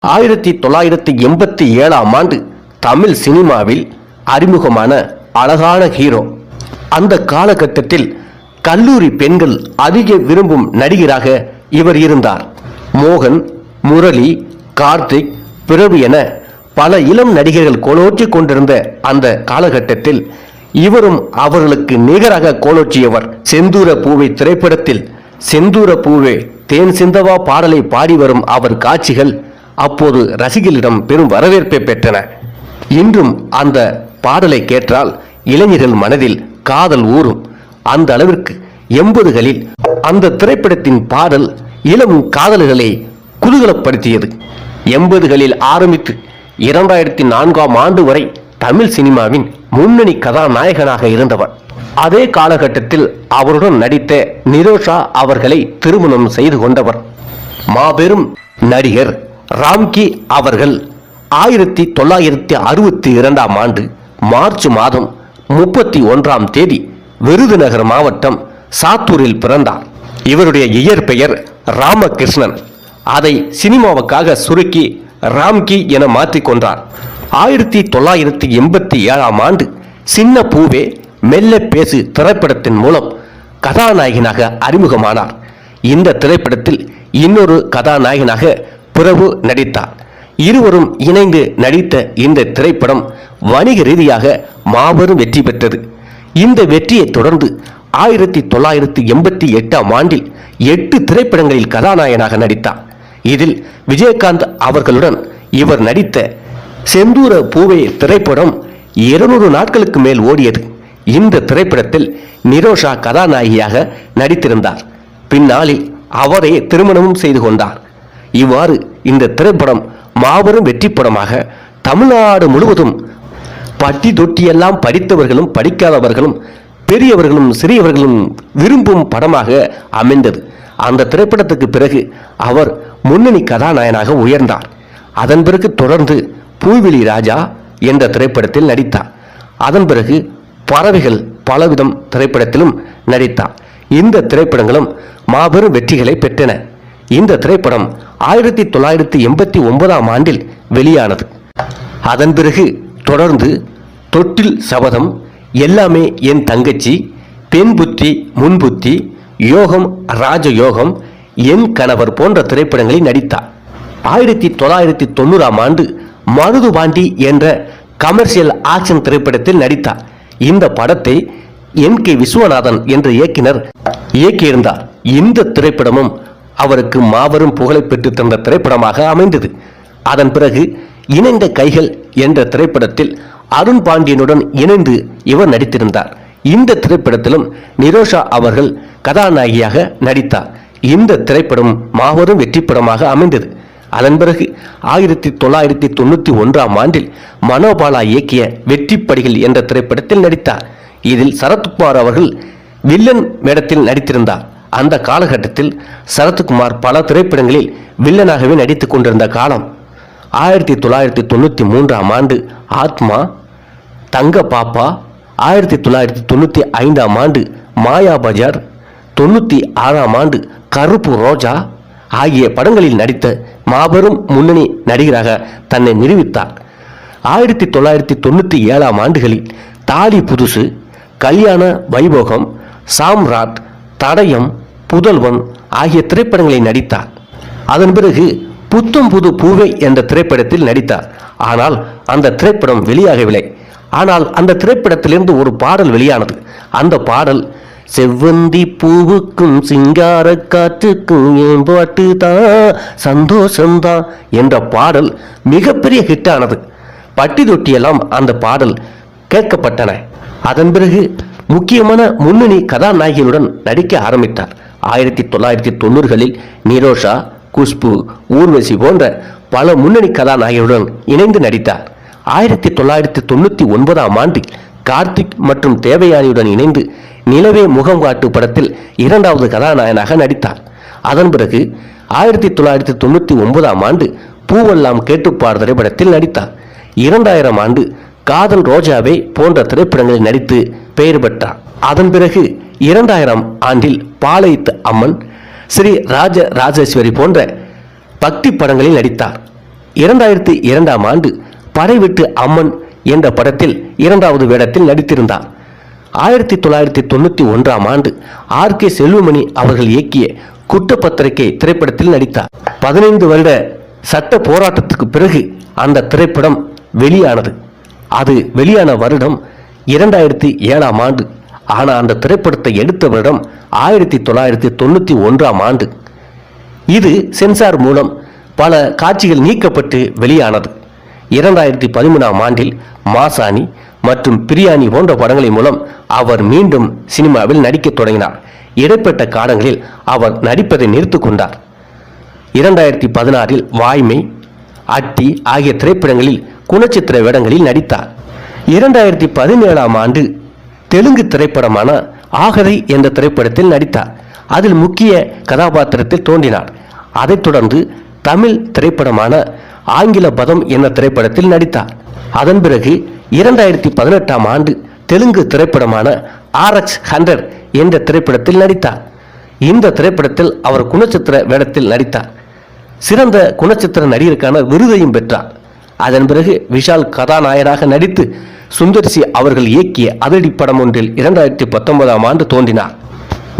1987 தமிழ் சினிமாவில் அறிமுகமான அழகான ஹீரோ. அந்த காலகட்டத்தில் கல்லூரி பெண்கள் அதிக விரும்பும் நடிகராக இவர் இருந்தார். மோகன், முரளி, கார்த்திக், பிரபு என பல இளம் நடிகர்கள் கோலோற்றிக் கொண்டிருந்த அந்த காலகட்டத்தில் இவரும் அவர்களுக்கு நிகராக கோலோற்றியவர். செந்தூர பூவை திரைப்படத்தில் செந்தூர பூவே தேன் சிந்தவா பாடலை பாடி வரும் அவர் காட்சிகள் அப்போது ரசிகர்களிடம் பெரும் வரவேற்பை பெற்றன. இன்றும் அந்த பாடலை கேட்டால் இளைஞர்கள் மனதில் காதல் ஊறும். அந்த அளவிற்கு 80களில் அந்த திரைப்படத்தின் பாடல் இளம் காதல்களை குதூகலப்படுத்தியது. 80களில் ஆரம்பித்து 2004ஆம் ஆண்டு வரை தமிழ் சினிமாவின் முன்னணி கதாநாயகனாக இருந்தவர். அதே காலகட்டத்தில் அவருடன் நடித்த நிரோஷா அவர்களை திருமணம் செய்து கொண்டவர். மாபெரும் நடிகர் ராம்கி அவர்கள் 1962ஆம் ஆண்டு மார்ச் மாதம் 31ஆம் தேதி விருதுநகர் மாவட்டம் சாத்தூரில் பிறந்தார். இவருடைய இயற்பெயர் ராமகிருஷ்ணன். அதை சினிமாவுக்காக சுருக்கி ராம்கி என மாற்றிக்கொண்டார். 1987ஆம் ஆண்டு சின்ன பூவே மெல்ல பேசு திரைப்படத்தின் மூலம் கதாநாயகனாக அறிமுகமானார். இந்த திரைப்படத்தில் இன்னொரு கதாநாயகனாக பிரபு நடித்தார். இருவரும் இணைந்து நடித்த இந்த திரைப்படம் வணிக ரீதியாக மாபெரும் வெற்றி பெற்றது. இந்த வெற்றியை தொடர்ந்து 1988ஆம் ஆண்டில் 8 திரைப்படங்களில் கதாநாயகனாக நடித்தார். இதில் விஜயகாந்த் அவர்களுடன் இவர் நடித்த செந்தூர பூவே திரைப்படம் 200 நாட்களுக்கு மேல் ஓடியது. இந்த திரைப்படத்தில் நிரோஷா கதாநாயகியாக நடித்திருந்தார். பின்னாளில் அவரை திருமணமும் செய்து கொண்டார். இவ்வாறு இந்த திரைப்படம் மாபெரும் வெற்றி படமாக தமிழ்நாடு முழுவதும் பட்டி தொட்டியெல்லாம் படித்தவர்களும் படிக்காதவர்களும் பெரியவர்களும் சிறியவர்களும் விரும்பும் படமாக அமைந்தது. அந்த திரைப்படத்துக்கு பிறகு அவர் முன்னணி கதாநாயகனாக உயர்ந்தார். அதன் பிறகு தொடர்ந்து பூவிழி ராஜா என்ற திரைப்படத்தில் நடித்தார். அதன் பிறகு பறவைகள் பலவிதம் திரைப்படத்திலும் நடித்தார். இந்த திரைப்படங்களும் மாபெரும் வெற்றிகளை பெற்றன. இந்த திரைப்படம் 1989ஆம் ஆண்டில் வெளியானது. அதன் பிறகு தொடர்ந்து தொட்டில் சபதம், எல்லாமே என் தங்கச்சி, பெண் புத்தி முன் புத்தி, யோகம் ராஜயோகம், என் கணவர் போன்ற திரைப்படங்களில் நடித்தார். 1990ஆம் ஆண்டு மருதுபாண்டி என்ற கமர்ஷியல் ஆக்ஷன் திரைப்படத்தில் நடித்தார். இந்த படத்தை NK விஸ்வநாதன் என்ற இயக்குனர் இயக்கியிருந்தார். இந்த திரைப்படமும் அவருக்கு மாபெரும் புகழை பெற்று தந்த திரைப்படமாக அமைந்தது. அதன் பிறகு இணைந்த கைகள் என்ற திரைப்படத்தில் அருண் பாண்டியனுடன் இணைந்து இவர் நடித்திருந்தார். இந்த திரைப்படத்திலும் நிரோஷா அவர்கள் கதாநாயகியாக நடித்தார். இந்த திரைப்படம் மாபெரும் வெற்றி படமாக அமைந்தது. அதன் பிறகு 1991ஆம் ஆண்டில் மனோபாலா இயக்கிய வெற்றிப்படிகள் என்ற திரைப்படத்தில் நடித்தார். இதில் சரத்குமார் அவர்கள் வில்லன் வேடத்தில் நடித்திருந்தார். அந்த காலகட்டத்தில் சரத்குமார் பல திரைப்படங்களில் வில்லனாகவே நடித்துக் கொண்டிருந்த காலம். 1993ஆம் ஆண்டு ஆத்மா, தங்க பாப்பா, 1995ஆம் ஆண்டு மாயா பஜார், 96ஆம் ஆண்டு கருப்பு ரோஜா ஆகிய படங்களில் நடித்த மாபெரும் முன்னணி நடிகராக தன்னை நிரூபித்தார். 1997ஆம் ஆண்டுகளில் தாலி புதுசு, கல்யாண வைபோகம், சாம்ராட், தடயம், புதல்வன் ஆகிய திரைப்படங்களில் நடித்தார். அதன் பிறகு புத்தம் புது பூவை என்ற திரைப்படத்தில் நடித்தார். ஆனால் அந்த திரைப்படம் வெளியாகவில்லை. ஆனால் அந்த திரைப்படத்திலிருந்து ஒரு பாடல் வெளியானது. அந்த பாடல் செவ்வந்தி பூவுக்கும் சிங்கார காற்றுக்கும் ஏன் பாட்டு தான் சந்தோஷம்தான் என்ற பாடல் மிகப்பெரிய ஹிட்டானது. பட்டி தொட்டியெல்லாம் அந்த பாடல் கேட்கப்பட்டன. அதன் பிறகு முக்கியமான முன்னணி கதாநாயகிகளுடன் நடிக்க ஆரம்பித்தார். 1990களில் நிரோஷா, குஷ்பு, ஊர்வசி போன்ற பல முன்னணி கதாநாயகிகளுடன் இணைந்து நடித்தார். 1999ஆம் ஆண்டில் கார்த்திக் மற்றும் தேவயானியுடன் இணைந்து நிலவே முகம் காட்டு படத்தில் 2வது கதாநாயகனாக நடித்தார். அதன் பிறகு 1999ஆம் ஆண்டு பூவெல்லாம் கேட்டுப்பார் திரைப்படத்தில் நடித்தார். 2000ஆம் ஆண்டு காதல் ரோஜாவே போன்ற திரைப்படங்களில் நடித்து பெயர் பெற்றார். அதன் பிறகு 2000ஆம் ஆண்டில் பாளையத்து அம்மன், ஸ்ரீ ராஜ ராஜேஸ்வரி போன்ற பக்தி படங்களில் நடித்தார். 2002ஆம் ஆண்டு படைவிட்டு அம்மன் என்ற படத்தில் இரண்டாவது வேடத்தில் நடித்திருந்தார். 1991ஆம் ஆண்டு RK செல்வமணி அவர்கள் இயக்கிய குற்றப்பத்திரிகை திரைப்படத்தில் நடித்தார். 15 வருட சட்ட போராட்டத்துக்கு பிறகு அந்த திரைப்படம் வெளியானது. அது வெளியான வருடம் 2007ஆம் ஆண்டு. ஆனால் அந்த திரைப்படத்தை எடுத்த வருடம் 1991ஆம் ஆண்டு. இது சென்சார் மூலம் பல காட்சிகள் நீக்கப்பட்டு வெளியானது. 2013ஆம் ஆண்டில் மாசாணி மற்றும் பிரியாணி போன்ற படங்களின் மூலம் அவர் மீண்டும் சினிமாவில் நடிக்க தொடங்கினார். இடைப்பட்ட காலங்களில் அவர் நடிப்பதை நிறுத்திக் கொண்டார். 2016இல் வாய்மை, அட்டி ஆகிய திரைப்படங்களில் குணச்சித்திர வேடங்களில் நடித்தார். 2017ஆம் ஆண்டு தெலுங்கு திரைப்படமான ஆகதை என்ற திரைப்படத்தில் நடித்தார். அதில் முக்கிய கதாபாத்திரத்தில் தோன்றினார். அதைத் தொடர்ந்து தமிழ் திரைப்படமான ஆங்கில பதம் என்ற திரைப்படத்தில் நடித்தார். அதன் பிறகு 2018ஆம் ஆண்டு தெலுங்கு திரைப்படமான RX 100 என்ற திரைப்படத்தில் நடித்தார். இந்த திரைப்படத்தில் அவர் குணச்சித்திர வேடத்தில் நடித்தார். சிறந்த குணச்சித்திர நடிகருக்கான விருதையும் பெற்றார். அதன் பிறகு விஷால் கதாநாயகனாக நடித்து சுந்தர்சி அவர்கள் இயக்கிய அதிரடி படம் ஒன்றில் 2019ஆம் ஆண்டு தோன்றினார்.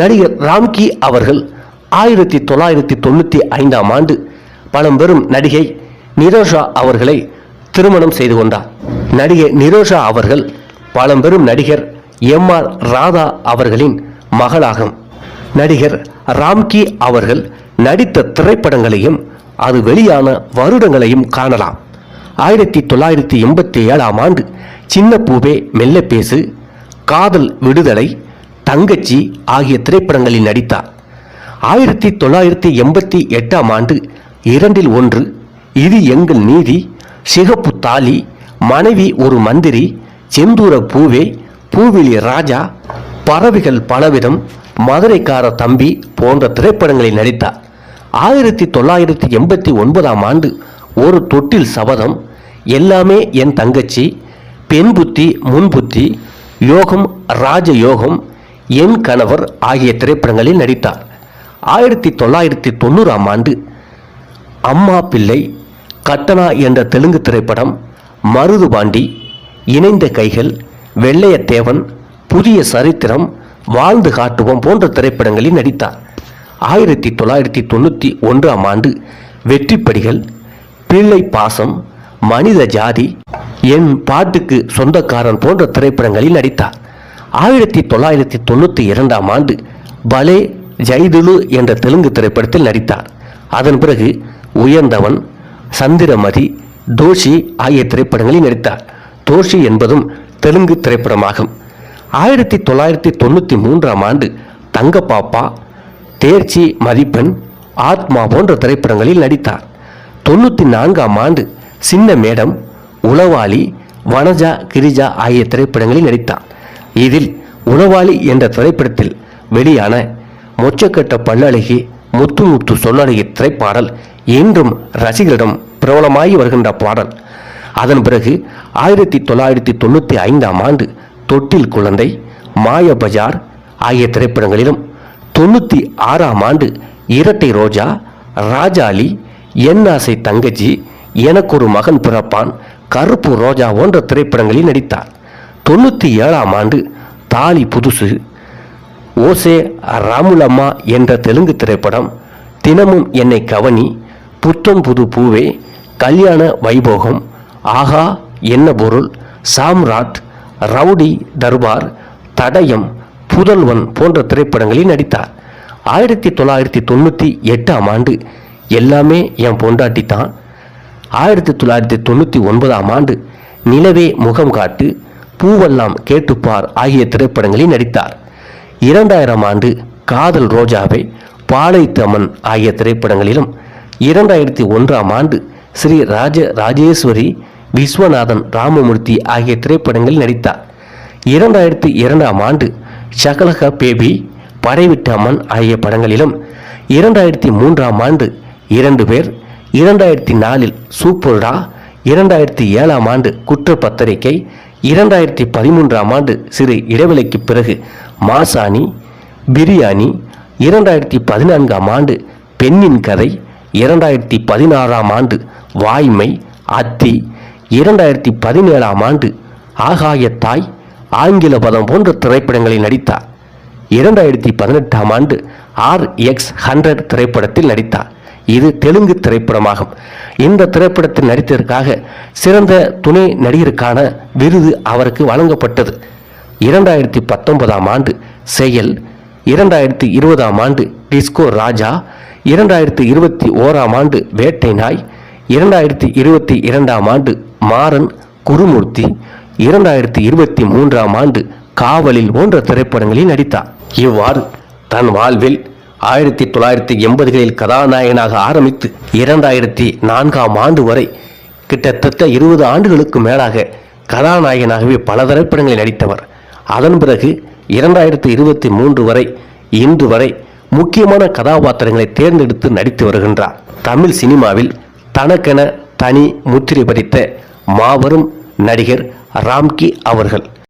நடிகர் ராம்கி அவர்கள் 1995ஆம் ஆண்டு பழம்பெரும் நடிகை நிரோஷா அவர்களை திருமணம் செய்து கொண்டார். நடிகை நிரோஷா அவர்கள் பழம்பெரும் நடிகர் MR ராதா அவர்களின் மகளாகும். நடிகர் ராம்கி அவர்கள் நடித்த திரைப்படங்களையும் அது வெளியான வருடங்களையும் காணலாம். 1987ஆம் ஆண்டு சின்ன பூவே மெல்ல பேசு, காதல் விடுதலை, தங்கச்சி ஆகிய திரைப்படங்களில் நடித்தார். 1988ஆம் ஆண்டு 2இல் 1, இது எங்கள் நீதி, சிகப்பு தாலி, மனைவி ஒரு மந்திரி, செந்தூர பூவே, பூவிலி ராஜா, பறவைகள் பலவிதம், மதுரைக்கார தம்பி போன்ற திரைப்படங்களில் நடித்தார். 1989ஆம் ஆண்டு ஒரு தொட்டில் சபதம், எல்லாமே என் தங்கச்சி, பெண் புத்தி முன் புத்தி, யோகம் ராஜயோகம், என் கணவர் ஆகிய திரைப்படங்களில் நடித்தார். 1990ஆம் ஆண்டு அம்மா பிள்ளை, கட்டனா என்ற தெலுங்கு திரைப்படம், மருதுபாண்டி, இணைந்த கைகள், வெள்ளையத்தேவன், புதிய சரித்திரம், வாழ்ந்து காட்டுவோம் போன்ற திரைப்படங்களில் நடித்தார். 1991ஆம் ஆண்டு வெற்றிப்படிகள், பிள்ளை பாசம், மனித ஜாதி, என் பாட்டுக்கு சொந்தக்காரன் போன்ற திரைப்படங்களில் நடித்தார். 1992ஆம் ஆண்டு பலே ஜைதுலு என்ற தெலுங்கு திரைப்படத்தில் நடித்தார். அதன் பிறகு உயர்ந்தவன், சந்திரமதி, தோஷி ஆகிய திரைப்படங்களில் நடித்தார். தோஷி என்பதும் தெலுங்கு திரைப்படமாகும். 1993ஆம் ஆண்டு தங்கப்பாப்பா, தேர்ச்சி மதிப்பெண், ஆத்மா போன்ற திரைப்படங்களில் நடித்தார். 94ஆம் ஆண்டு சின்ன மேடம், உளவாளி, வனஜா கிரிஜா ஆகிய திரைப்படங்களில் நடித்தார். இதில் உளவாளி என்ற திரைப்படத்தில் வெளியான மொச்சக்கட்ட பல்லழகி முத்து முத்து சொல்லழகி திரைப்பாடல் இன்றும் ரசிகர்களிடம் பிரபலமாகி வருகின்ற பாடல். அதன் பிறகு 1995ஆம் ஆண்டு தொட்டில் குழந்தை, மாய பஜார் ஆகிய திரைப்படங்களிலும், 96ஆம் ஆண்டு இரட்டை ரோஜா, ராஜாளி, என் ஆசை தங்கச்சி, எனக்கொரு மகன் பிறப்பான், கருப்பு ரோஜா போன்ற திரைப்படங்களில் நடித்தார். 97ஆம் ஆண்டு தாலி புதுசு, ஓசே ராமுலம்மா என்ற தெலுங்கு திரைப்படம், தினமும் என்னை கவனி, புத்தம் புது பூவே, கல்யாண வைபோகம், ஆகா என்ன பொருள், சாம்ராட், ரவுடி தர்பார், தடயம், புதல்வன் போன்ற திரைப்படங்களில் நடித்தார். 1998ஆம் ஆண்டு எல்லாமே என் பொண்டாட்டி தான், 1999ஆம் ஆண்டு நிலவே முகம் காட்டு, பூவெல்லாம் கேட்டுப்பார் ஆகிய திரைப்படங்களில் நடித்தார். 2000ஆம் ஆண்டு காதல் ரோஜாவை, பாளைத்தம்மன் ஆகிய திரைப்படங்களிலும், 2001ஆம் ஆண்டு ஸ்ரீ ராஜேஸ்வரி, விஸ்வநாதன் ராமமூர்த்தி ஆகிய திரைப்படங்களில் நடித்தார். 2002ஆம் ஆண்டு சகலக பேபி, படைவிட்ட அம்மன் ஆகிய படங்களிலும், 2003ஆம் ஆண்டு 2 பேர், 2004இல் சூப்பர்டா, 2007ஆம் ஆண்டு குற்றப்பத்திரிகை, 2013ஆம் ஆண்டு சிறு இடைவெளிக்கு பிறகு மாசாணி, பிரியாணி, 2014ஆம் ஆண்டு பெண்ணின் கதை, 2016ஆம் ஆண்டு வாய்மை, அத்தி, 2017ஆம் ஆண்டு ஆகாயத்தாய், ஆங்கில பதம் போன்ற திரைப்படங்களில் நடித்தார். 2018ஆம் ஆண்டு RX100 திரைப்படத்தில் நடித்தார். இது தெலுங்கு திரைப்படமாகும். இந்த திரைப்படத்தில் நடித்ததற்காக சிறந்த துணை நடிகருக்கான விருது அவருக்கு வழங்கப்பட்டது. 2019ஆம் ஆண்டு செயல், 2020ஆம் ஆண்டு டிஸ்கோ ராஜா, 2021ஆம் ஆண்டு வேட்டை நாய், 2022ஆம் ஆண்டு மாறன் குருமூர்த்தி, 2023ஆம் ஆண்டு காவலில் போன்ற திரைப்படங்களில் நடித்தார். இவ்வாறு தன் வாழ்வில் 1980களில் கதாநாயகனாக ஆரம்பித்து 2004ஆம் ஆண்டு வரை கிட்டத்தட்ட 20 ஆண்டுகளுக்கு மேலாக கதாநாயகனாகவே பல திரைப்படங்களில் நடித்தவர். அதன் பிறகு 2023 வரை இன்று வரை முக்கியமான கதாபாத்திரங்களை தேர்ந்தெடுத்து நடித்து வருகின்றார். தமிழ் சினிமாவில் தனக்கென தனி முத்திரை பதித்த மாபெரும் நடிகர் ராம்கி அவர்கள்.